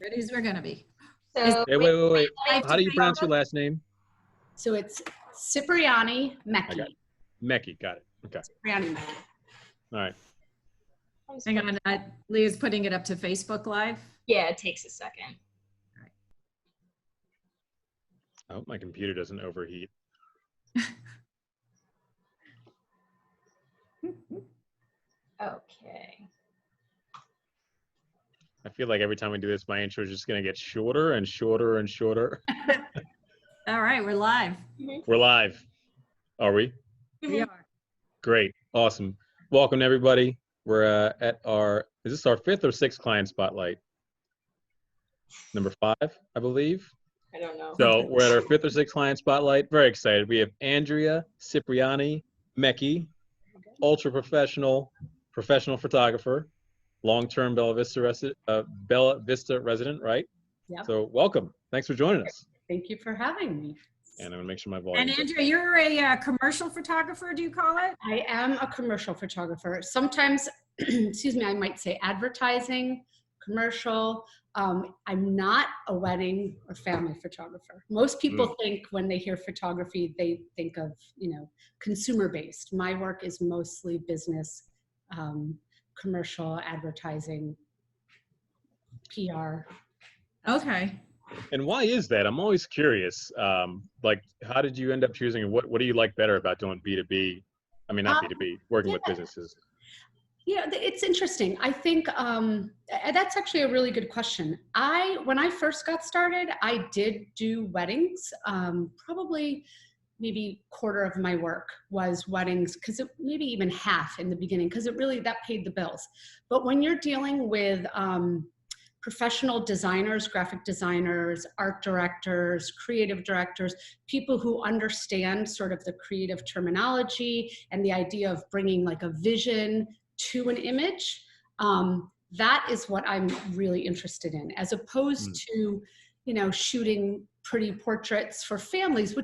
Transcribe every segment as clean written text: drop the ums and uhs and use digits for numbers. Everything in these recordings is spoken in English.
Ready as we're going to be. So, Hey, wait. How do you pronounce your last name? so it's Cipriani I Mecchi. got it. Mecchi, got it. Okay. Cipriani Mecchi. All right. Hang on, Leah's putting it up to Facebook Live. Yeah, it takes a second. I hope my computer doesn't overheat. Okay. I feel like every time we do this, my intro is just going to get shorter and shorter and shorter. All right, we're live. We're live. Are we? We are. Great. Awesome. Welcome, everybody. We're at is this our 5th or 6th client spotlight? Number 5, I believe. I don't know. So we're at our 5th or 6th client spotlight. Very excited. We have Andrea Cipriani Mecchi, ultra professional photographer, long-term Bella Vista resident, right? Yep. So welcome. Thanks for joining us. Thank you for having me. And I'm gonna make sure my volume. And Andrea, you're a commercial photographer, do you call it? I am a commercial photographer. Sometimes, excuse me, I might say advertising, commercial. I'm not a wedding or family photographer. Most people think when they hear photography, they think of, consumer-based. My work is mostly business, commercial, advertising, PR. Okay. And why is that? I'm always curious. Like, how did you end up choosing? What do you like better about doing B2B? I mean, not B2B, working with businesses. Yeah, it's interesting. I think that's actually a really good question. When I first got started, I did do weddings. Probably maybe quarter of my work was weddings, because maybe even half in the beginning, because that paid the bills. But when you're dealing with professional designers, graphic designers, art directors, creative directors, people who understand sort of the creative terminology and the idea of bringing like a vision to an image, that is what I'm really interested in, as opposed to, shooting pretty portraits for families,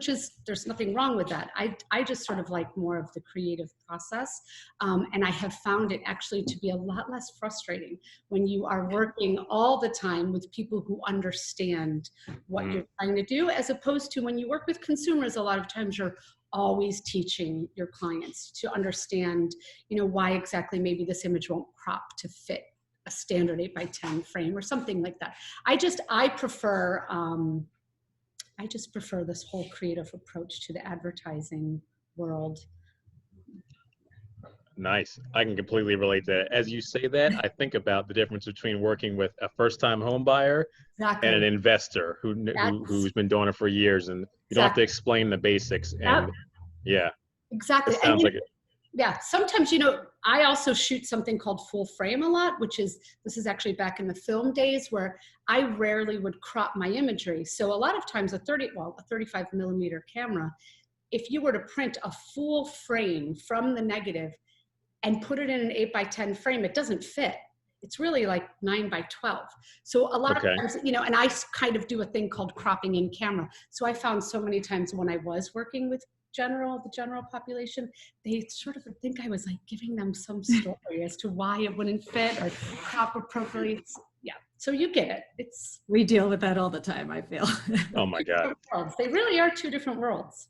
there's nothing wrong with that. I just sort of like more of the creative process. And I have found it actually to be a lot less frustrating when you are working all the time with people who understand what you're trying to do, as opposed to when you work with consumers, a lot of times you're always teaching your clients to understand, why exactly maybe this image won't crop to fit a standard 8x10 frame or something like that. I just prefer this whole creative approach to the advertising world. Nice. I can completely relate to that. As you say that, I think about the difference between working with a first-time home buyer and an investor who's been doing it for years, and you don't have to explain the basics. And yeah, exactly. It sounds like it. Yeah, sometimes, I also shoot something called full frame a lot, this is actually back in the film days, where I rarely would crop my imagery. So a lot of times a 35 millimeter camera, if you were to print a full frame from the negative and put it in an 8x10 frame, it doesn't fit. It's really like 9x12. So a lot of times, and I kind of do a thing called cropping in camera. So I found so many times when I was working with the general population, they sort of think I was like giving them some story as to why it wouldn't fit or crop appropriately. Yeah, so you get it. We deal with that all the time, I feel. Oh my God. They really are two different worlds.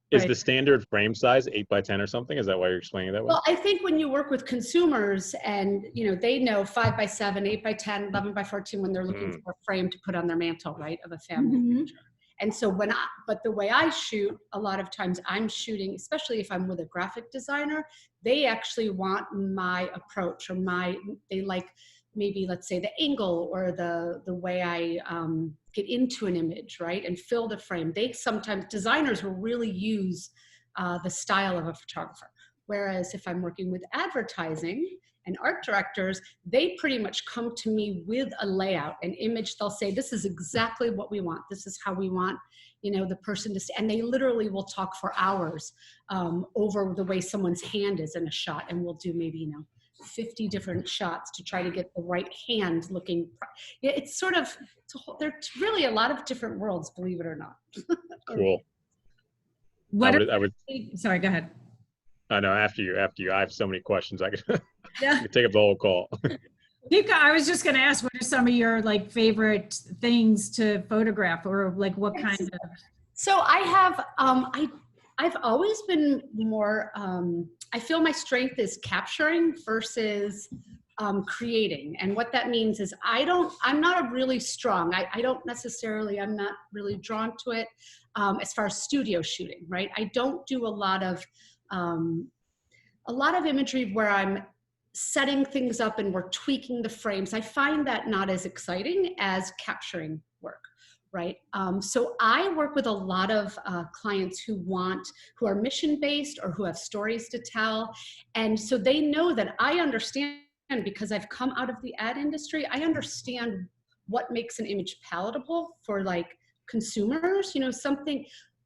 Is the standard frame size 8x10 or something? Is that why you're explaining it that way? Well, I think when you work with consumers and, they know 5x7, 8x10, 11x14 when they're looking for a frame to put on their mantle, right, of a family picture. And so but the way I shoot, a lot of times I'm shooting, especially if I'm with a graphic designer, they actually want my approach or they like maybe, let's say, the angle or the way I get into an image, right, and fill the frame. Designers will really use the style of a photographer. Whereas if I'm working with advertising and art directors, they pretty much come to me with a layout, an image. They'll say, this is exactly what we want. This is how we want, the person to, and they literally will talk for hours over the way someone's hand is in a shot. And we'll do maybe, 50 different shots to try to get the right hand looking. It's sort of, there's really a lot of different worlds, believe it or not. Cool. Sorry, go ahead. I know, after you. I have so many questions. I could take up the whole call. I was just going to ask, what are some of your like favorite things to photograph, or like what kind of? So I have, I've always been more, I feel my strength is capturing versus creating. And what that means is I'm not a really strong, I don't necessarily, I'm not really drawn to it as far as studio shooting, right? I don't do a lot of imagery where I'm setting things up and we're tweaking the frames. I find that not as exciting as capturing work, right? So I work with a lot of clients who are mission-based or who have stories to tell. And so they know that I understand, because I've come out of the ad industry, I understand what makes an image palatable for like consumers, something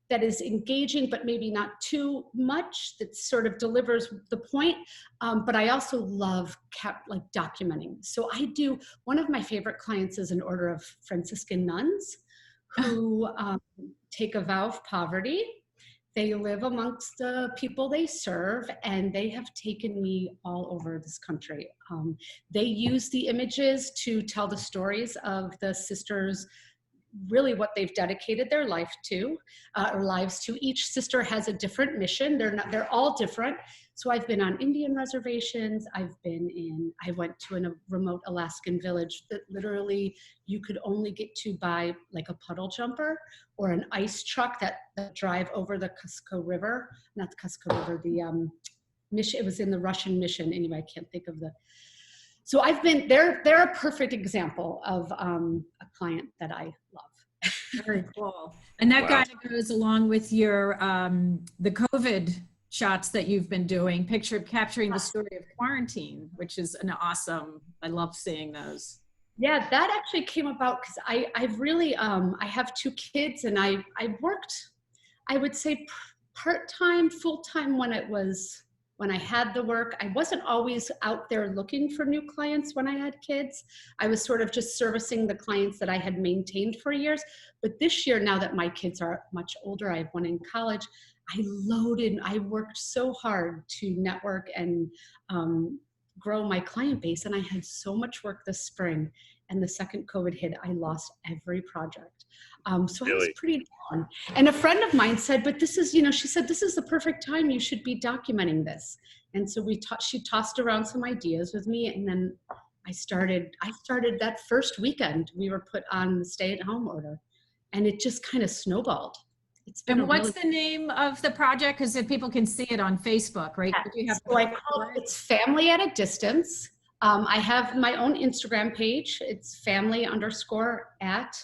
that is engaging, but maybe not too much, that sort of delivers the point. But I also love documenting. So one of my favorite clients is an order of Franciscan nuns who take a vow of poverty. They live amongst the people they serve, and they have taken me all over this country. They use the images to tell the stories of the sisters, really what they've dedicated their life to, or lives to. Each sister has a different mission. They're all different. So I've been on Indian reservations. I went to a remote Alaskan village that literally you could only get to by like a puddle jumper or an ice truck that drive over the Cusco River, not the Cusco River, mission. It was in the Russian mission. Anyway, I can't think of so they're a perfect example of a client that I love. Very cool. And that kind of goes along with your, the COVID shots that you've been doing, capturing the story of quarantine, which is I love seeing those. Yeah, that actually came about because I've really, I have 2 kids, and I worked, I would say part-time, full-time when I had the work. I wasn't always out there looking for new clients when I had kids. I was sort of just servicing the clients that I had maintained for years. But this year, now that my kids are much older, I have one in college, I worked so hard to network and grow my client base. And I had so much work this spring. And the second COVID hit, I lost every project. So really? I was pretty down. And a friend of mine said, but this is, she said, this is the perfect time. You should be documenting this. And so she tossed around some ideas with me. And then I started that first weekend. We were put on the stay-at-home order, and it just kind of snowballed. And what's the name of the project? Because people can see it on Facebook, right? Yeah. So I call it's Family at a Distance. I have my own Instagram page. It's family_at_a_distance.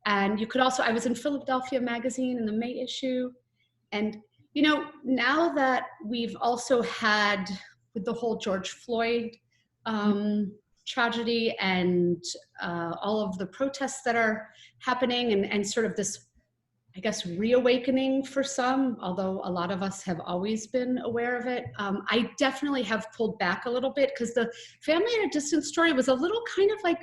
And you could also, I was in Philadelphia Magazine in the May issue. And, now that we've also had with the whole George Floyd tragedy and all of the protests that are happening, and sort of this, I guess, reawakening for some, although a lot of us have always been aware of it. I definitely have pulled back a little bit because the Family at a Distance story was a little kind of like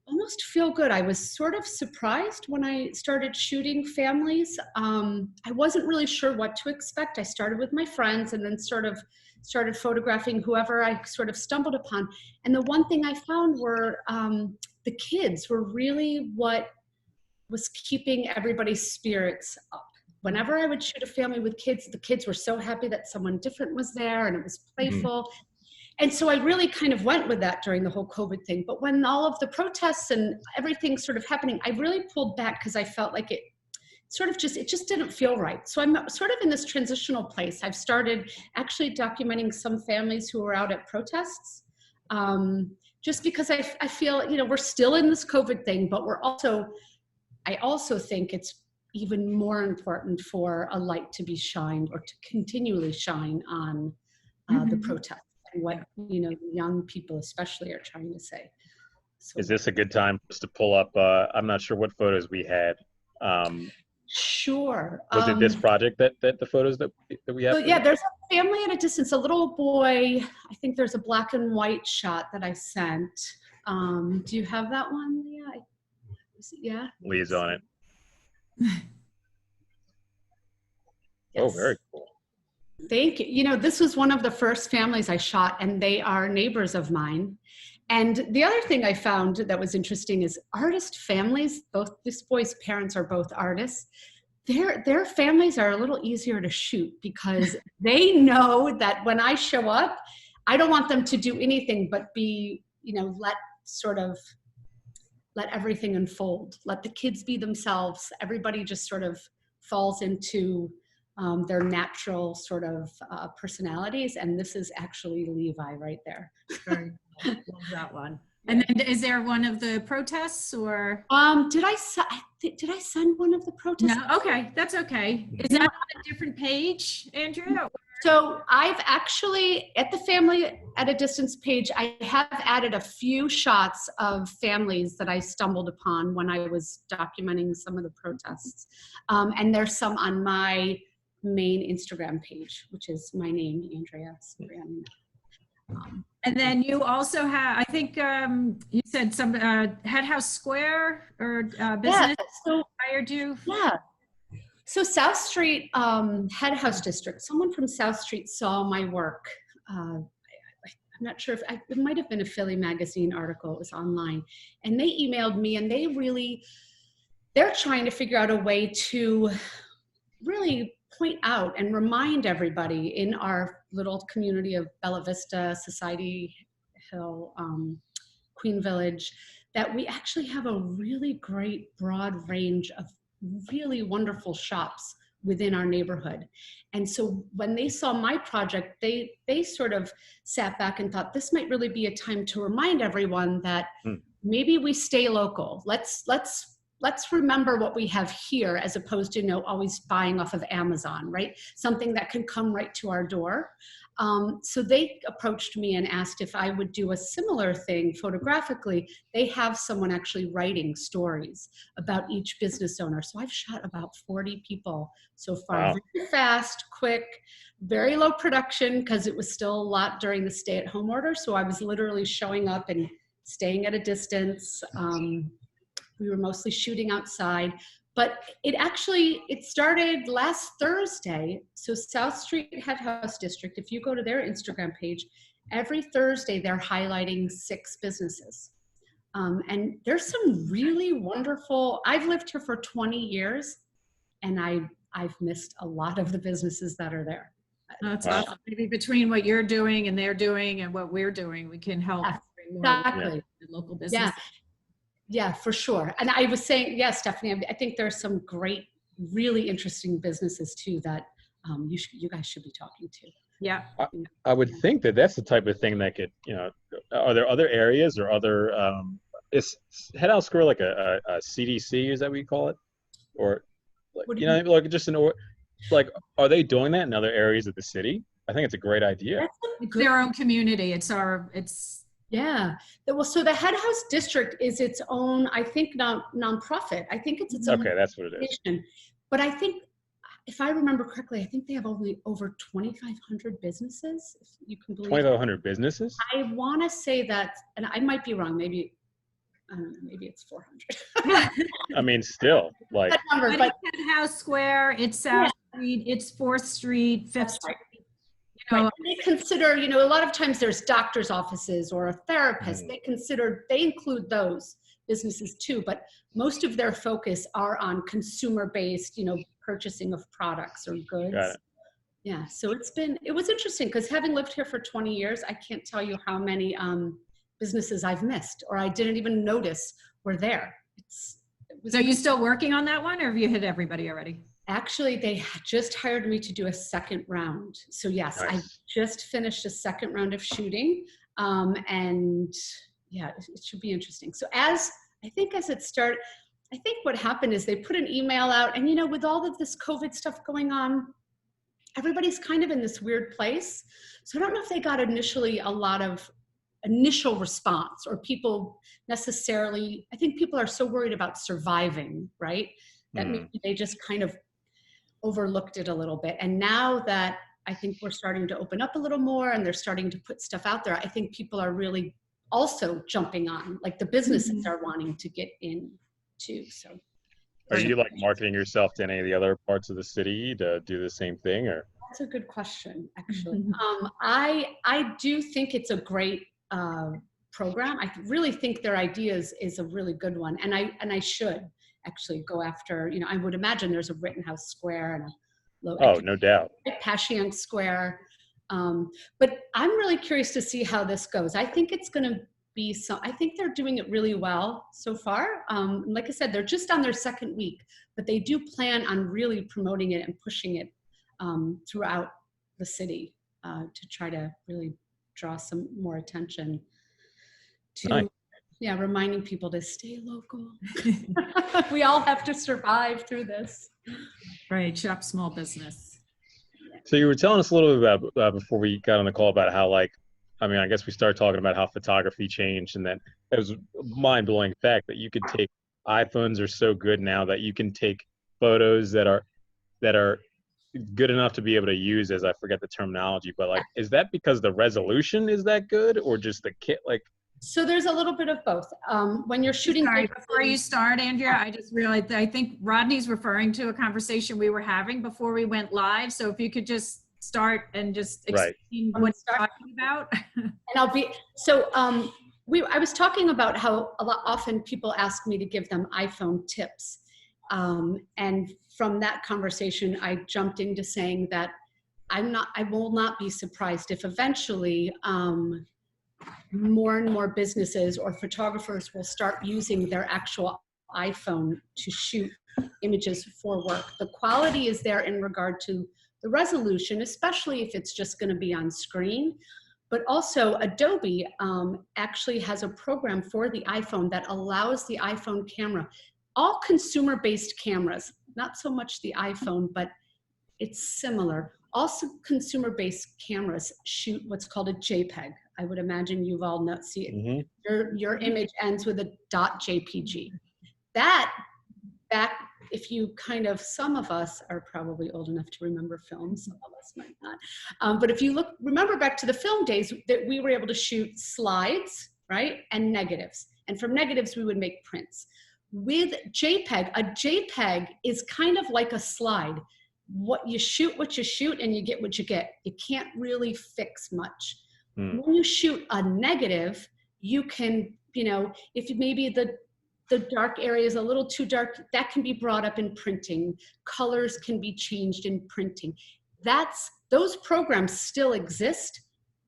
almost feel good. I was sort of surprised when I started shooting families. I wasn't really sure what to expect. I started with my friends and then sort of started photographing whoever I sort of stumbled upon. And the one thing I found were the kids were really what was keeping everybody's spirits up. Whenever I would shoot a family with kids, the kids were so happy that someone different was there and it was playful. Mm-hmm. And so I really kind of went with that during the whole COVID thing. But when all of the protests and everything sort of happening, I really pulled back because I felt like it just didn't feel right. So I'm sort of in this transitional place. I've started actually documenting some families who were out at protests, just because I feel, we're still in this COVID thing, but I also think it's even more important for a light to be shined or to continually shine on the protests and what, young people especially are trying to say. So, is this a good time for us to pull up? I'm not sure what photos we had. Sure. Was it this project that the photos that we have? So yeah, there's a family at a distance, a little boy. I think there's a black and white shot that I sent. Do you have that one, Leah? Yeah. Leah's on it. Yes. Oh, very cool. Thank you. You know, this was one of the first families I shot, and they are neighbors of mine. And the other thing I found that was interesting is artist families, both this boy's parents are both artists. Their families are a little easier to shoot because they know that when I show up, I don't want them to do anything but be, you know, let everything unfold. Let the kids be themselves. Everybody just sort of falls into their natural sort of personalities. And this is actually Levi right there. Very cool. Love that one. And then is there one of the protests or? Did I send one of the protests? No, okay, that's okay. Is that on a different page, Andrea? So I've actually, at the Family at a Distance page, I have added a few shots of families that I stumbled upon when I was documenting some of the protests. And there's some on my main Instagram page, which is my name, Andrea Cipriani Mecchi. And then you also have, I think you said some Head House Square or business hired you. Yeah. So South Street Head House District, someone from South Street saw my work. I'm not sure if, it might have been a Philly magazine article, it was online. And they emailed me and they're trying to figure out a way to really point out and remind everybody in our little community of Bella Vista, Society Hill, Queen Village, that we actually have a really great broad range of really wonderful shops within our neighborhood. And so when they saw my project, they sort of sat back and thought this might really be a time to remind everyone that maybe we stay local. Let's remember what we have here as opposed to, you know, always buying off of Amazon, right? Something that can come right to our door. So they approached me and asked if I would do a similar thing photographically. They have someone actually writing stories about each business owner. So I've shot about 40 people so far. Wow. Very fast, quick, very low production because it was still a lot during the stay-at-home order. So I was literally showing up and staying at a distance. We were mostly shooting outside. But it started last Thursday. So South Street Head House District, if you go to their Instagram page, every Thursday they're highlighting 6 businesses. And there's some really wonderful, I've lived here for 20 years and I've missed a lot of the businesses that are there. That's awesome. Maybe between what you're doing and they're doing and what we're doing, we can help bring more local business. Yeah. Yeah, for sure. And I was saying, yeah, Stephanie, I think there are some great, really interesting businesses too that you guys should be talking to. Yeah. I would think that that's the type of thing that could, you know, are there other areas or other, is Head House Square like a CDC, is that what you call it? Or, like, you know, like just like, are they doing that in other areas of the city? I think it's a great idea. It's their own community. Yeah. Well, so the Head House District is its own, I think, nonprofit. I think it's its own. Okay, that's what it is. But I think, if I remember correctly, I think they have only over 2,500 businesses, if you can believe 2,500 businesses? I want to say that, and I might be wrong, maybe, I don't know, maybe it's 400. I mean, still, like. That number, but Head House Square, it's South Street, it's 4th Street, 5th Street. Right. They consider, you know, a lot of times there's doctor's offices or a therapist. They include those businesses too, but most of their focus are on consumer-based, you know, purchasing of products or goods. Got it. Yeah, so it was interesting because having lived here for 20 years, I can't tell you how many businesses I've missed or I didn't even notice were there. So are you still working on that one or have you hit everybody already? Actually, they just hired me to do a second round. So yes, nice. I just finished a second round of shooting. And yeah, it should be interesting. So I think what happened is they put an email out and, you know, with all of this COVID stuff going on, everybody's kind of in this weird place. So I don't know if they got initially a lot of initial response or people necessarily, I think people are so worried about surviving, right? That maybe they just kind of overlooked it a little bit. And now that I think we're starting to open up a little more and they're starting to put stuff out there, I think people are really also jumping on, like the businesses are wanting to get in too. So are you like marketing yourself to any of the other parts of the city to do the same thing or? That's a good question, actually. I do think it's a great program. I really think their ideas is a really good one, and I should actually go after. I would imagine there's a Rittenhouse Square and a No doubt. Passyunk Square, but I'm really curious to see how this goes. I think it's going to be I think they're doing it really well so far. Like I said, they're just on their second week, but they do plan on really promoting it and pushing it throughout the city to try to really draw some more attention to, nice. Reminding people to stay local. We all have to survive through this. Right, shop small business. So you were telling us a little bit about before we got on the call about how, like, I guess we started talking about how photography changed, and that it was a mind-blowing fact that you could take iPhones are so good now that you can take photos that are good enough to be able to use, as I forget the terminology, but like, is that because the resolution is that good, or just the kit? Like, so there's a little bit of both. When you're shooting. Sorry, before you start, Andrea, I just realized I think Rodney's referring to a conversation we were having before we went live. So if you could just start and just explain what you're talking about. And I was talking about how often people ask me to give them iPhone tips. And from that conversation, I jumped into saying that I will not be surprised if eventually more and more businesses or photographers will start using their actual iPhone to shoot images for work. The quality is there in regard to the resolution, especially if it's just going to be on screen. But also Adobe actually has a program for the iPhone that allows the iPhone camera, all consumer-based cameras, not so much the iPhone, but it's similar. Also consumer-based cameras shoot what's called a JPEG. I would imagine you've all seen it. Mm-hmm. Your image ends with a .jpg. That if you some of us are probably old enough to remember films, some of us might not. But if you remember back to the film days, that we were able to shoot slides, right? And negatives. And from negatives, we would make prints. With JPEG, a JPEG is kind of like a slide. What you shoot and you get what you get. You can't really fix much. When you shoot a negative, you can, if maybe the dark area is a little too dark, that can be brought up in printing. Colors can be changed in printing. Those programs still exist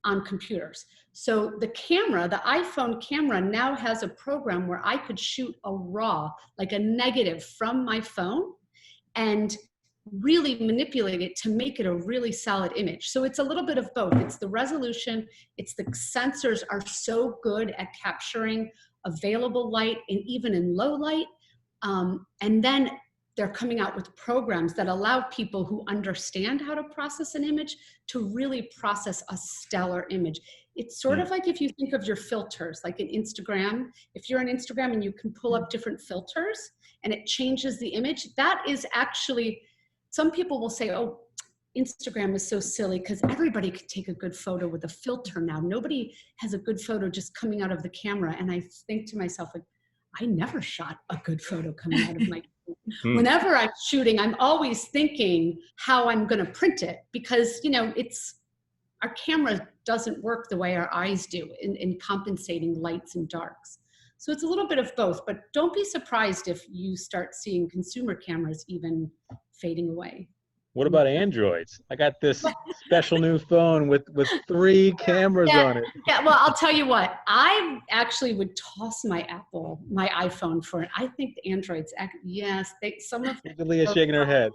on computers. So the iPhone camera now has a program where I could shoot a RAW, like a negative from my phone, and really manipulate it to make it a really solid image. So it's a little bit of both. It's the resolution, it's the sensors are so good at capturing available light and even in low light. And then they're coming out with programs that allow people who understand how to process an image to really process a stellar image. It's sort of like if you think of your filters, like in Instagram, if you're on Instagram and you can pull up different filters and it changes the image, that is actually, some people will say, oh, Instagram is so silly because everybody could take a good photo with a filter now. Nobody has a good photo just coming out of the camera. And I think to myself, like, I never shot a good photo coming out of my camera. Whenever I'm shooting, I'm always thinking how I'm going to print it because, our camera doesn't work the way our eyes do in compensating lights and darks. So it's a little bit of both, but don't be surprised if you start seeing consumer cameras even fading away. What about Androids? I got this special new phone with 3 cameras on it. Yeah, well, I'll tell you what. I actually would toss my iPhone for it. I think the Androids, yes, some of Leah's shaking her head.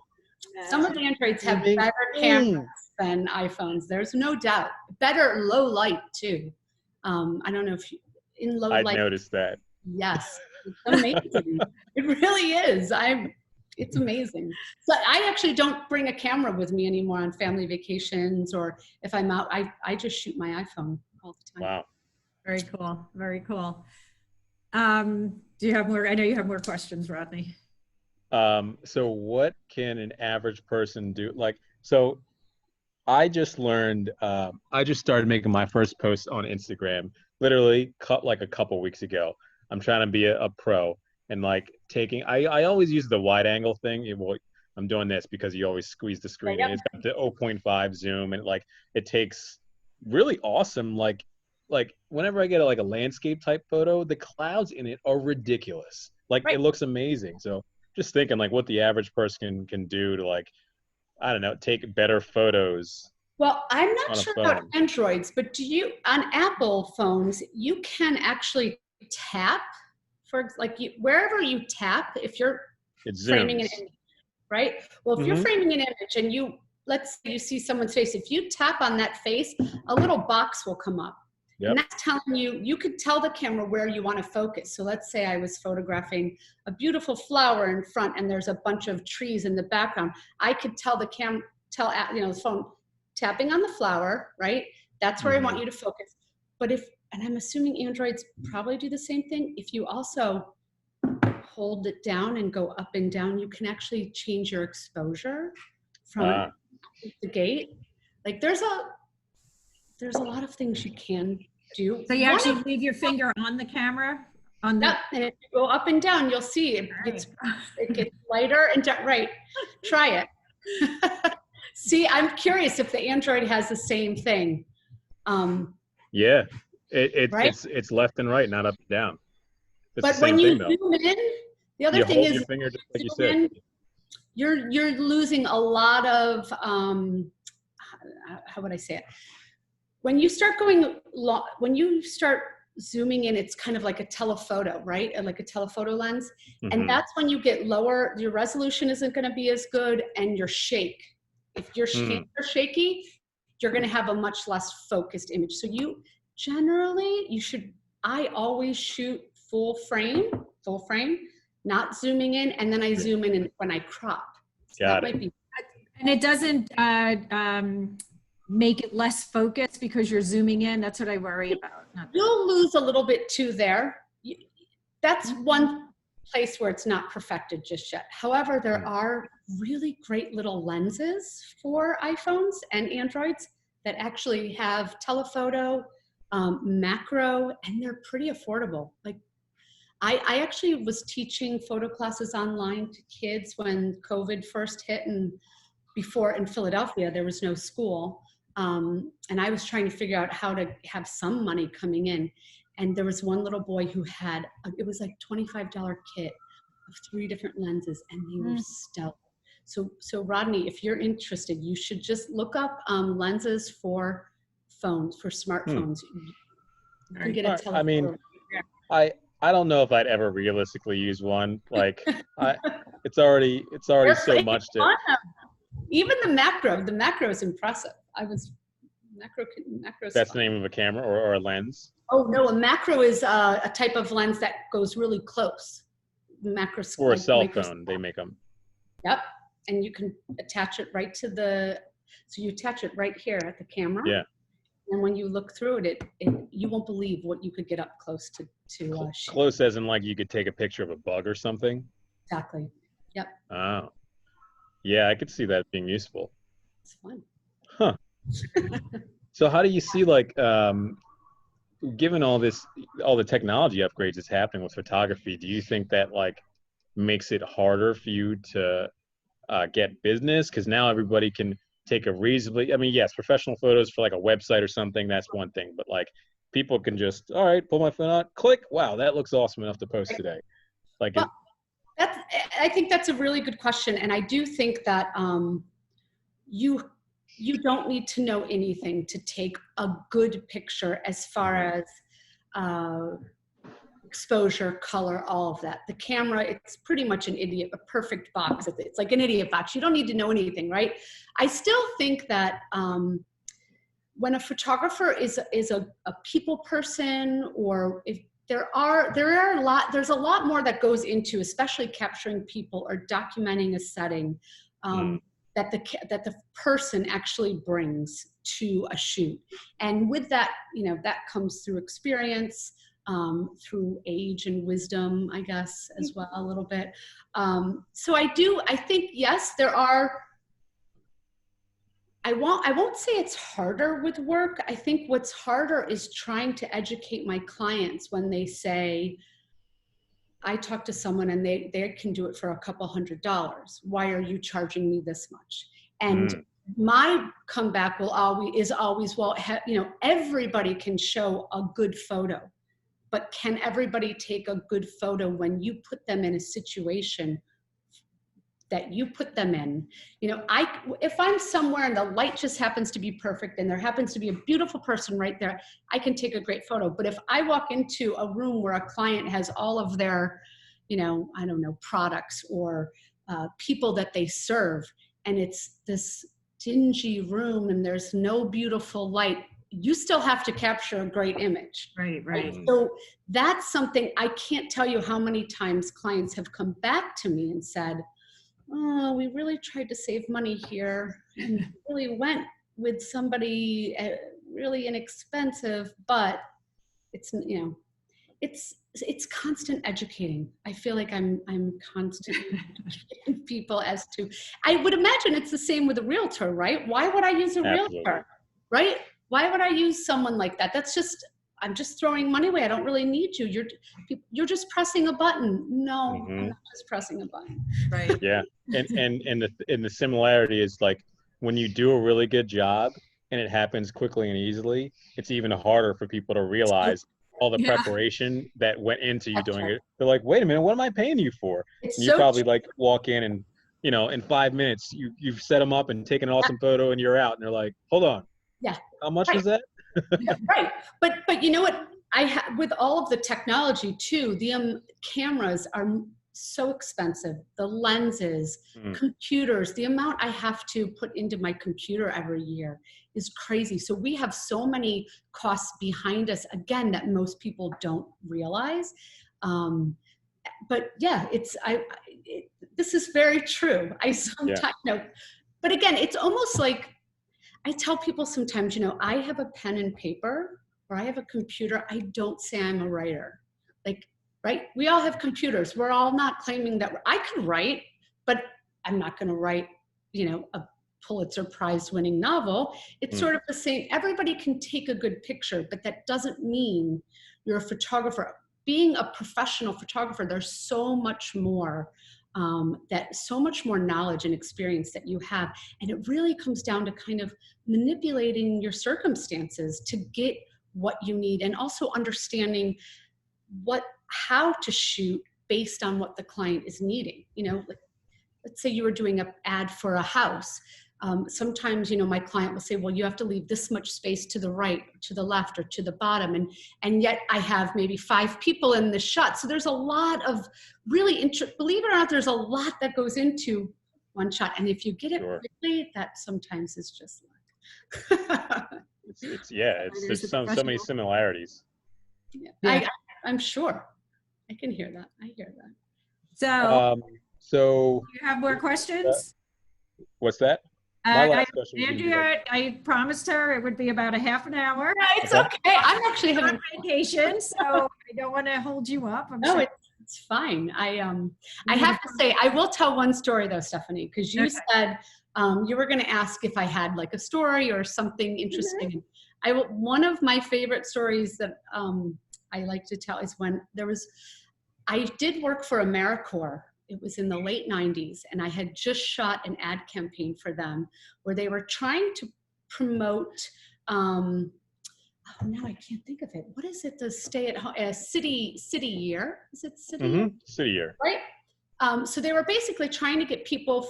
Some of the Androids have better cameras than iPhones. There's no doubt. Better low light too. I don't know if in low light. I've noticed that. Yes, it's amazing. It really is. It's amazing. So I actually don't bring a camera with me anymore on family vacations, or if I'm out, I just shoot my iPhone all the time. Wow. Very cool. Very cool. Do you have more? I know you have more questions, Rodney. So what can an average person do? So I just learned, I just started making my first post on Instagram, literally a couple weeks ago. I'm trying to be a pro and I always use the wide angle thing. I'm doing this because you always squeeze the screen. Yep. And it's got the 0.5 zoom, and like it takes really awesome like whenever I get a landscape type photo, the clouds in it are ridiculous. Like Right. it looks amazing. So just thinking like what the average person can do to like, I don't know, take better photos. Well, I'm not On a sure phone. about Androids, but on Apple phones, you can actually tap wherever you tap, if you're It framing an zooms. image, right? Well, if you're Mhm. framing an image and let's say you see someone's face, if you tap on that face, a little box will come up. Yep. And that's telling you could tell the camera where you want to focus. So let's say I was photographing a beautiful flower in front and there's a bunch of trees in the background. I could tell the phone tapping on the flower, right? That's where I want you to focus. But and I'm assuming Androids probably do the same thing. If you also hold it down and go up and down, you can actually change your exposure from the gate. Like there's a lot of things you can do. So you actually leave your finger on the camera? And if you go up and down, you'll see it gets lighter and right. Try it. See, I'm curious if the Android has the same thing. Yeah, Right? it's left and right, not up and down. It's But the same when you thing, though. zoom in, the other You thing hold is your finger just like you zoom said. in, you're losing a lot of how would I say it? When you start zooming in, it's kind of like a telephoto, right? Like a telephoto lens. And that's when you get lower, your resolution isn't going to be as good, and your shake. If your hands are shaky, you're going to have a much less focused image. So I always shoot full frame, not zooming in, and then I zoom in when I crop. So Got that it. might be. And it doesn't make it less focused because you're zooming in. That's what I worry about. You'll lose a little bit too there. That's one place where it's not perfected just yet. However, there are really great little lenses for iPhones and Androids that actually have telephoto, macro, and they're pretty affordable. Like I actually was teaching photo classes online to kids when COVID first hit, and before in Philadelphia, there was no school. And I was trying to figure out how to have some money coming in. And there was one little boy who had, it was like $25 kit of 3 different lenses, and they were stellar. So Rodney, if you're interested, you should just look up lenses for phones, for smartphones. You can get a telephoto. I mean, I don't know if I'd ever realistically use one. Like, it's already so much to. Even the macro is impressive. Macro. That's the name of a camera or a lens? Oh no, a macro is a type of lens that goes really close. Macro. For a cell phone, they make them. Yep, and you can attach it right to so you attach it right here at the camera. Yeah. And when you look through it, you won't believe what you could get up close to. Close as in like you could take a picture of a bug or something? Exactly. Yep. Oh. Yeah, I could see that being useful. It's fun. Huh. So how do you see, like, given all the technology upgrades that's happening with photography, do you think that like makes it harder for you to get business? Because now everybody can take a reasonably, I mean, yes, professional photos for like a website or something, that's one thing, but like people can just, all right, pull my phone out, click, wow, that looks awesome enough to post today. Like, well, I think that's a really good question. And I do think that you don't need to know anything to take a good picture as far as exposure, color, all of that. The camera, it's pretty much a perfect box. It's like an idiot box. You don't need to know anything, right? I still think that when a photographer is a people person, or if there's a lot more that goes into, especially capturing people or documenting a setting, that the person actually brings to a shoot. And with that, that comes through experience, through age and wisdom, I guess, as well, a little bit. So I think, yes, there are, I won't say it's harder with work. I think what's harder is trying to educate my clients when they say, I talk to someone and they can do it for a couple $100. Why are you charging me this much? And my comeback is always, well, you know, everybody can show a good photo, but can everybody take a good photo when you put them in a situation that you put them in? You know, if I'm somewhere and the light just happens to be perfect and there happens to be a beautiful person right there, I can take a great photo. But if I walk into a room where a client has all of their, you know, I don't know, products or people that they serve, and it's this dingy room and there's no beautiful light, you still have to capture a great image. Right. So that's something, I can't tell you how many times clients have come back to me and said, oh, we really tried to save money here and really went with somebody really inexpensive, but it's, you know, it's constant educating. I feel like I'm constantly educating people as to, I would imagine it's the same with a realtor, right? Why would I use a realtor, right? Why would I use someone like that? That's just, I'm just throwing money away. I don't really need you. You're just pressing a button. No, I'm not just pressing a button. Right. Yeah. And the similarity is like when you do a really good job and it happens quickly and easily, it's even harder for people to realize all the preparation that went into you doing it. They're like, wait a minute, what am I paying you for? And you probably like walk in and, you know, in 5 minutes you've set them up and taken an awesome photo and you're out and they're like, hold on. Yeah. How much was that? Right. But you know what? With all of the technology too, the cameras are so expensive. The lenses, computers, the amount I have to put into my computer every year is crazy. So we have so many costs behind us, again, that most people don't realize. But yeah, this is very true. I sometimes know, but again, it's almost like, I tell people sometimes, you know, I have a pen and paper or I have a computer. I don't say I'm a writer. Like, right? We all have computers. We're all not claiming that I can write, but I'm not going to write, you know, a Pulitzer Prize winning novel. It's sort of the same. Everybody can take a good picture, but that doesn't mean you're a photographer. Being a professional photographer, there's so much more so much more knowledge and experience that you have. And it really comes down to kind of manipulating your circumstances to get what you need, and also understanding how to shoot based on what the client is needing. You know, like, let's say you were doing an ad for a house. Sometimes, you know, my client will say, well, you have to leave this much space to the right, to the left, or to the bottom. And yet I have maybe 5 people in the shot. So there's a lot of really believe it or not, there's a lot that goes into one shot. And if you get it quickly, that sometimes is just luck. There's so many similarities. Yeah. I'm sure. I can hear that. I hear that. So you have more questions? What's that? My last question Andrea, I promised her it would be about a half an hour. It's okay. I'm actually having vacation, so I don't want to hold you up. It's fine. I have to say, I will tell one story though, Stephanie, because you said you were going to ask if I had like a story or something interesting. One of my favorite stories that I like to tell is when I did work for Americore. It was in the late 90s, and I had just shot an ad campaign for them where they were trying to promote, now I can't think of it. What is it? The stay at home, city year? Is it city year? City year. Right? So they were basically trying to get people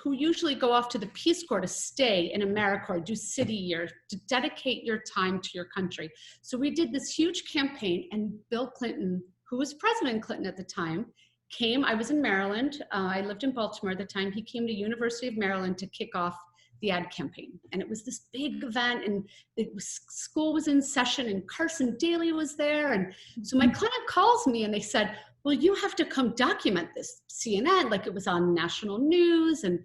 who usually go off to the Peace Corps to stay in Americore, do city year, to dedicate your time to your country. So we did this huge campaign, and Bill Clinton, who was President Clinton at the time, came. I was in Maryland. I lived in Baltimore at the time. He came to University of Maryland to kick off the ad campaign. And it was this big event, and school was in session, and Carson Daly was there. And so my client calls me and they said, well, you have to come document this. CNN, like it was on national news. And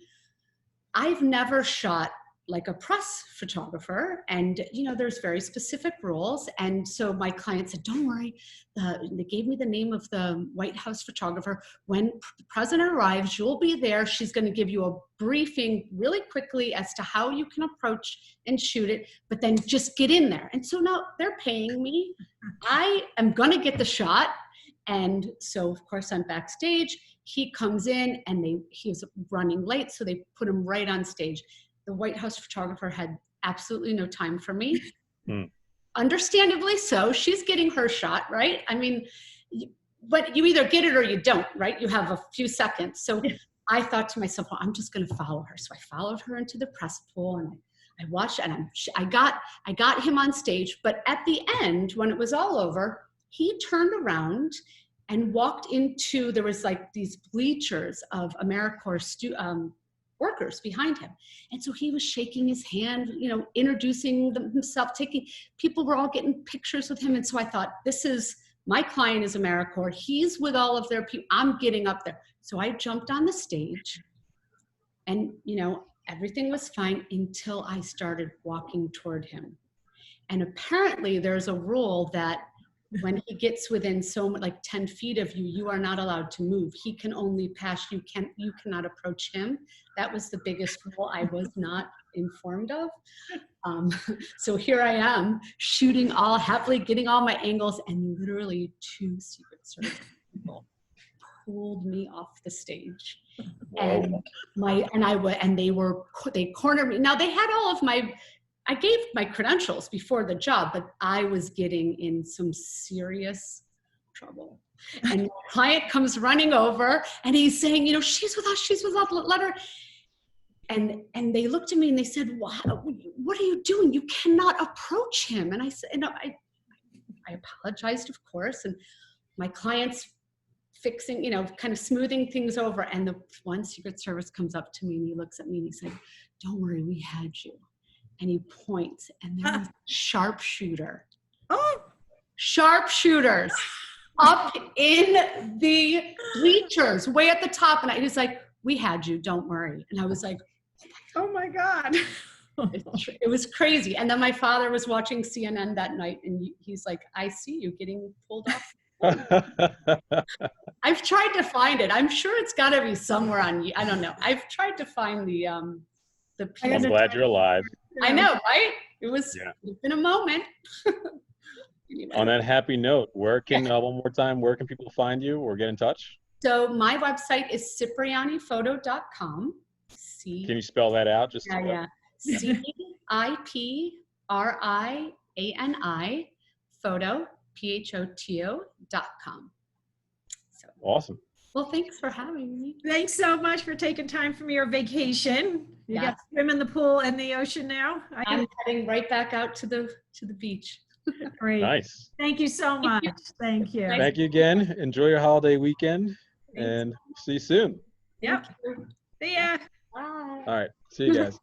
I've never shot like a press photographer, and you know, there's very specific rules. And so my client said, don't worry, they gave me the name of the White House photographer. When the president arrives, you'll be there. She's going to give you a briefing really quickly as to how you can approach and shoot it, but then just get in there. And so now they're paying me. I am going to get the shot, And so of course I'm backstage, he comes in and he was running late. So they put him right on stage. The White House photographer had absolutely no time for me. Understandably so. She's getting her shot, right? I mean, but you either get it or you don't, right? You have a few seconds. So I thought to myself, well, I'm just going to follow her. So I followed her into the press pool and I watched, and I got him on stage. But at the end, when it was all over, he turned around and walked into, there was like these bleachers of Americore workers behind him. And so he was shaking his hand, you know, introducing himself, people were all getting pictures with him. And so I thought, my client is Americore. He's with all of their people. I'm getting up there. So I jumped on the stage and, you know, everything was fine until I started walking toward him. And apparently there's a rule that when he gets within like 10 feet of you, you are not allowed to move. He can only pass you. You cannot approach him. That was the biggest rule I was not informed of. So here I am shooting all happily, getting all my angles, and literally 2 Secret Service people pulled me off the stage. And they cornered me. Now they had all of I gave my credentials before the job, but I was getting in some serious trouble. And my client comes running over and he's saying, you know, she's with us, let her. And they looked at me and they said, what are you doing? You cannot approach him. And I said, no, I apologized, of course. And my client's fixing, you know, kind of smoothing things over. And the one Secret Service comes up to me and he looks at me and he said, don't worry, we had you. And he points and there was a sharpshooter. Oh, sharpshooters up in the bleachers, way at the top. And he was like, we had you, don't worry. And I was like, oh my God. It was crazy. And then my father was watching CNN that night and he's like, I see you getting pulled off. I've tried to find it. I'm sure it's gotta be somewhere on, I don't know. I've tried to find the I'm glad you're alive. I know, right? It's been a moment. Anyway. On that happy note, one more time, where can people find you or get in touch? So my website is ciprianiphoto.com. Can you spell that out? Yeah. CIPRIANI photo, PHOTO.com. So. Awesome. Well, thanks for having me. Thanks so much for taking time from your vacation. You got to swim in the pool and the ocean now. I'm heading right back out to the beach. Great. Nice. Thank you so much. Thank you. Thank you again. Enjoy your holiday weekend and see you soon. Yep. See ya. Bye. All right. See you guys.